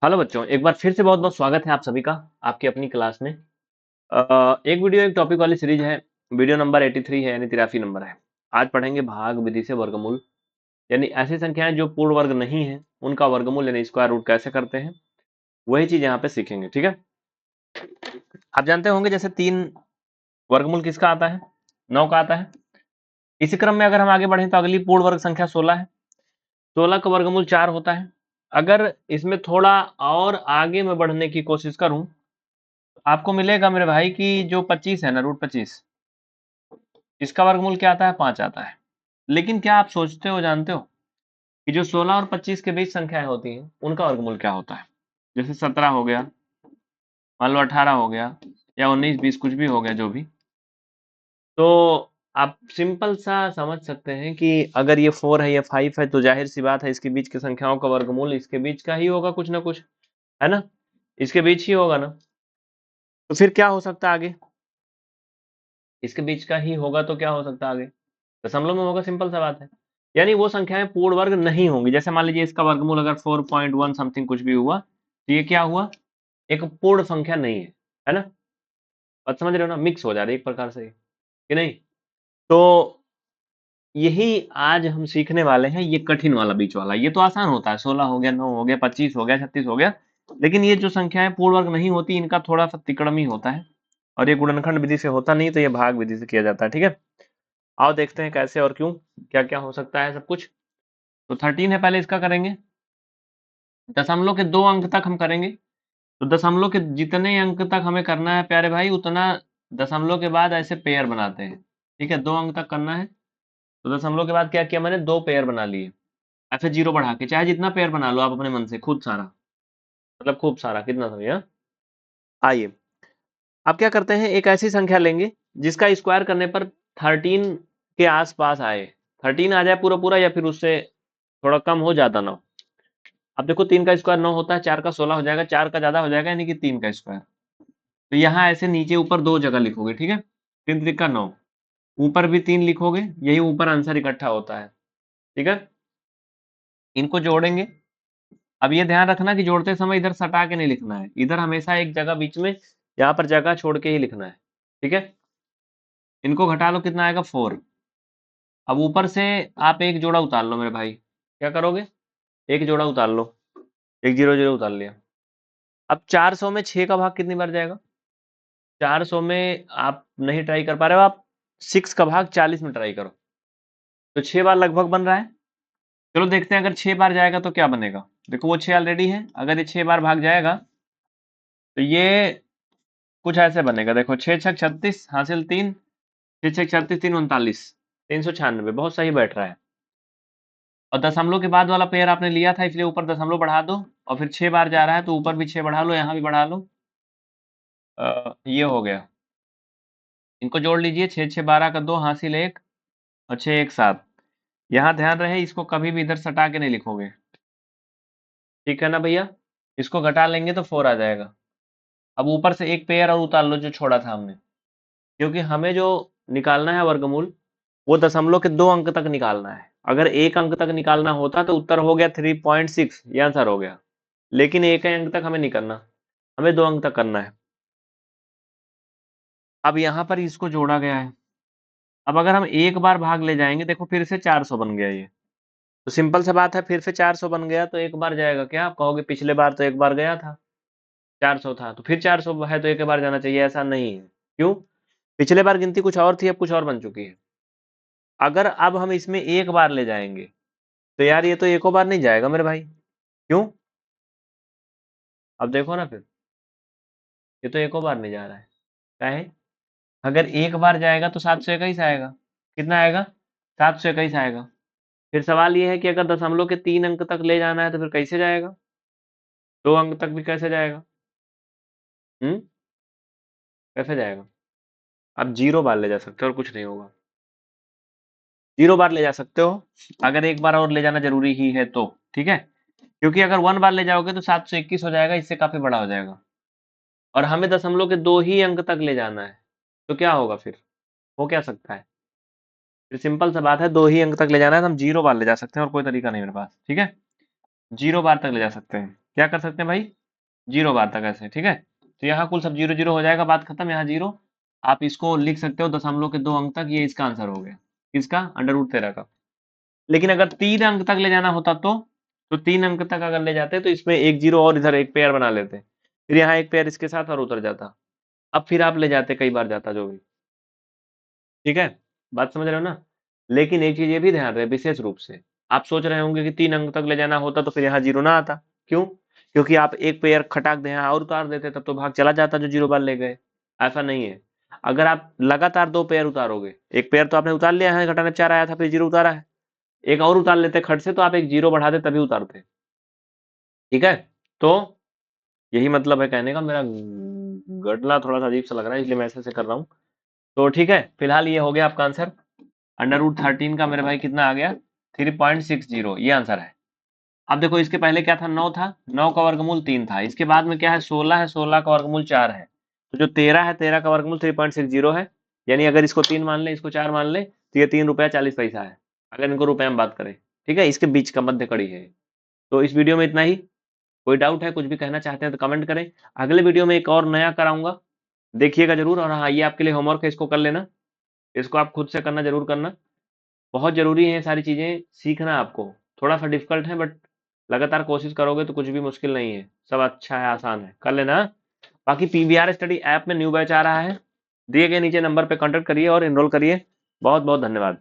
Hello बच्चों, एक बार फिर से बहुत बहुत स्वागत है आप सभी का आपकी अपनी क्लास में। एक वीडियो एक टॉपिक वाली सीरीज है। वीडियो नंबर 83 है, यानी 83 नंबर है। आज पढ़ेंगे भाग विधि से वर्गमूल, यानी ऐसी संख्याएं जो पूर्ण वर्ग नहीं है उनका वर्गमूल यानी स्क्वायर रूट कैसे करते हैं, वही चीज यहाँ पे सीखेंगे। ठीक है, आप जानते होंगे जैसे 3 वर्गमूल किसका आता है, 9 का आता है। इसी क्रम में अगर हम आगे बढ़ें तो अगली पूर्ण वर्ग संख्या 16 है। 16 का वर्गमूल 4 होता है। अगर इसमें थोड़ा और आगे में बढ़ने की कोशिश करूं, आपको मिलेगा मेरे भाई कि जो 25 है ना, रूट 25, इसका वर्गमूल क्या आता है, 5 आता है। लेकिन क्या आप सोचते हो, जानते हो कि जो 16 और 25 के बीच संख्याएं होती हैं उनका वर्गमूल क्या होता है। जैसे 17 हो गया, मान लो 18 हो गया, या 19 20 कुछ भी हो गया, जो भी। तो आप सिंपल सा समझ सकते हैं कि अगर ये 4 है, ये 5 है, तो जाहिर सी बात है इसके बीच की संख्याओं का वर्गमूल इसके बीच का ही होगा, कुछ ना कुछ, है ना। इसके बीच ही होगा ना। तो फिर क्या हो सकता है आगे, इसके बीच का ही होगा तो क्या हो सकता है आगे, दशमलव में होगा, सिंपल सा बात है। यानी वो संख्याएं पूर्ण वर्ग नहीं होंगी। जैसे मान लीजिए इसका वर्गमूल अगर 4.1 समथिंग कुछ भी हुआ, तो ये क्या हुआ, एक पूर्ण संख्या नहीं है ना। बात समझ रहे हो ना, मिक्स हो जा रही है एक प्रकार से, कि नहीं। तो यही आज हम सीखने वाले हैं, ये कठिन वाला बीच वाला। ये तो आसान होता है, 16 हो गया, 9 हो गया, 25 हो गया, 36 हो गया। लेकिन ये जो संख्याएं पूर्ण वर्ग नहीं होती, इनका थोड़ा सा तिकड़म ही होता है। और ये गुणनखंड विधि से होता नहीं, तो ये भाग विधि से किया जाता है। ठीक है, आओ देखते हैं कैसे और क्यों, क्या क्या हो सकता है सब कुछ। तो 13 है, पहले इसका करेंगे। दशमलव के 2 अंक तक हम करेंगे। तो दशमलव के जितने अंक तक हमें करना है प्यारे भाई, उतना दशमलव के बाद ऐसे पेयर बनाते हैं। ठीक है, 2 अंक तक करना है। तो दशमलव के बाद क्या किया मैंने, 2 पेयर बना लिए। ऐसे जीरो बढ़ा के, चाहे जितना पेयर बना लो आप अपने मन से, खुद सारा, मतलब खूब सारा, कितना समझे, हाँ? आइए, अब क्या करते हैं, एक ऐसी संख्या लेंगे जिसका स्क्वायर करने पर 13 के आसपास आए। 13 आ जाए पूरा पूरा, या फिर उससे थोड़ा कम हो, ज्यादा ना हो। अब देखो, 3 का स्क्वायर 9 होता है, 4 का 16 हो जाएगा, 4 का ज्यादा हो जाएगा, यानी कि 3 का स्क्वायर। तो यहाँ ऐसे नीचे ऊपर 2 जगह लिखोगे। ठीक है, 3 त्रिका 9, ऊपर भी 3 लिखोगे, यही ऊपर आंसर इकट्ठा होता है। ठीक है, इनको जोड़ेंगे। अब ये ध्यान रखना कि जोड़ते समय इधर सटा के नहीं लिखना है, इधर हमेशा एक जगह बीच में, यहाँ पर जगह छोड़ के ही लिखना है। ठीक है, इनको घटा लो, कितना आएगा, 4। अब ऊपर से आप एक जोड़ा उतार लो मेरे भाई। क्या करोगे, एक जोड़ा उतार लो, एक जीरो जीरो उतार लिया। अब 400 में 6 का भाग कितनी बार जाएगा, 400 में आप नहीं ट्राई कर पा रहे हो, आप 6 का भाग 40 में ट्राई करो। तो 6 बार लगभग बन रहा है। चलो देखते हैं, अगर 6 बार जाएगा तो क्या बनेगा। देखो वो 6 ऑलरेडी है, अगर ये 6 बार भाग जाएगा तो ये कुछ ऐसे बनेगा। देखो, 6 छक 36 हासिल 3, 6 छक 36 3 39, 396, बहुत सही बैठ रहा है। और दशमलव के बाद वाला पेयर आपने लिया था, इसलिए ऊपर दशमलव बढ़ा दो। और फिर 6 बार जा रहा है तो ऊपर भी 6 बढ़ा लो, यहाँ भी बढ़ा लो। ये हो गया। इनको जोड़ लीजिए, 6 6 12 का 2 हासिल 1, और 6 1 7। यहाँ ध्यान रहे, इसको कभी भी इधर सटा के नहीं लिखोगे। ठीक है ना भैया, इसको घटा लेंगे तो 4 आ जाएगा। अब ऊपर से एक पेयर और उतार लो जो छोड़ा था हमने, क्योंकि हमें जो निकालना है वर्गमूल, वो दशमलव के 2 अंक तक निकालना है। अगर 1 अंक तक निकालना होता तो उत्तर हो गया 3.6, ये आंसर हो गया। लेकिन 1 अंक तक हमें नहीं करना, हमें 2 अंक तक करना है। अब यहाँ पर इसको जोड़ा गया है। अब अगर हम एक बार भाग ले जाएंगे, देखो फिर से 400 बन गया ये। तो सिंपल सा बात है, फिर से 400 बन गया तो एक बार जाएगा क्या, आप कहोगे पिछले बार तो एक बार गया था, 400 था तो फिर 400 है तो एक बार जाना चाहिए, ऐसा नहीं है। क्यों, पिछले बार गिनती कुछ और थी, अब कुछ और बन चुकी है। अगर अब हम इसमें एक बार ले जाएंगे तो यार ये तो एको बार नहीं जाएगा मेरे भाई। क्यों, अब देखो ना फिर, ये तो एको बार नहीं जा रहा है। क्या है, अगर एक बार जाएगा तो 721 आएगा। कितना आएगा, 721 आएगा। फिर सवाल ये है कि अगर दशमलव के 3 अंक तक ले जाना है तो फिर कैसे जाएगा, 2 अंक तक भी कैसे जाएगा। हम्म, कैसे जाएगा। आप 0 बार ले जा सकते हो और कुछ नहीं होगा। 0 बार ले जा सकते हो, अगर एक बार और ले जाना जरूरी ही है तो। ठीक है, क्योंकि अगर 1 बार ले जाओगे तो 721 हो जाएगा, इससे काफी बड़ा हो जाएगा। और हमें दशमलव के 2 ही अंक तक ले जाना है, तो क्या होगा फिर, हो क्या सकता है। फिर सिंपल सा बात है, 2 ही अंक तक ले जाना है तो हम 0 बार ले जा सकते हैं, और कोई तरीका नहीं मेरे पास। ठीक है, 0 बार तक ले जा सकते हैं। क्या कर सकते हैं भाई, 0 बार तक ऐसे, ठीक है। तो यहाँ कुल सब 0 0 हो जाएगा, बात खत्म, यहाँ 0। आप इसको लिख सकते हो दशमलव के 2 अंक तक, ये इसका आंसर हो गया, किसका, √13 का। लेकिन अगर 3 अंक तक ले जाना होता तो 3 अंक तक अगर ले जाते तो इसमें एक 0 और इधर एक पेयर बना लेते, फिर यहाँ एक पेयर इसके साथ और उतर जाता, अब फिर आप ले जाते, कई बार जाता जो भी, ठीक है। बात समझ रहे हो ना। लेकिन एक चीज ये भी ध्यान रहे विशेष रूप से, आप सोच रहे होंगे कि 3 अंक तक ले जाना होता तो फिर यहाँ 0 ना आता, क्यों, क्योंकि आप एक पेयर खटाक दे यहाँ और उतार देते, तब तो भाग चला जाता जो 0 बार ले गए। ऐसा नहीं है, अगर आप लगातार 2 पेयर उतारोगे, एक पेयर तो आपने उतार लिया है, घटाने 4 आया था, फिर 0 उतारा है, एक और उतार लेते खट से, तो आप एक 0 बढ़ाते तभी उतारते, ठीक है। तो यही मतलब है कहने का, मेरा गटला थोड़ा सा अजीब सा लग रहा है इसलिए मैं ऐसे कर रहा हूँ। तो ठीक है, फिलहाल ये हो गया आपका आंसर, √13 का मेरे भाई कितना आ गया, 3.60, ये आंसर है। अब देखो इसके पहले क्या था, 9 था, 9 का वर्गमूल 3 था, इसके बाद में क्या है, 16 है, 16 का वर्गमूल 4 है, तो जो 13 है, 13 का वर्गमूल 3.60 है। यानी अगर इसको 3 मान ले, इसको 4 मान ले, तो ये 3 रुपया 40 पैसा है, अगर इनको रुपए में बात करें, ठीक है, इसके बीच का मध्य कड़ी है। तो इस वीडियो में इतना ही, कोई डाउट है, कुछ भी कहना चाहते हैं तो कमेंट करें, अगले वीडियो में एक और नया कराऊंगा, देखिएगा जरूर। और हाँ, ये आपके लिए होमवर्क है, इसको कर लेना, इसको आप खुद से करना, जरूर करना, बहुत ज़रूरी है, सारी चीज़ें सीखना आपको, थोड़ा सा डिफिकल्ट है बट लगातार कोशिश करोगे तो कुछ भी मुश्किल नहीं है, सब अच्छा है, आसान है, कर लेना। बाकी पीवीआर स्टडी ऐप में न्यू बैच आ रहा है, दिए गए नीचे नंबर पे कांटेक्ट करिए और एनरोल करिए। बहुत बहुत धन्यवाद।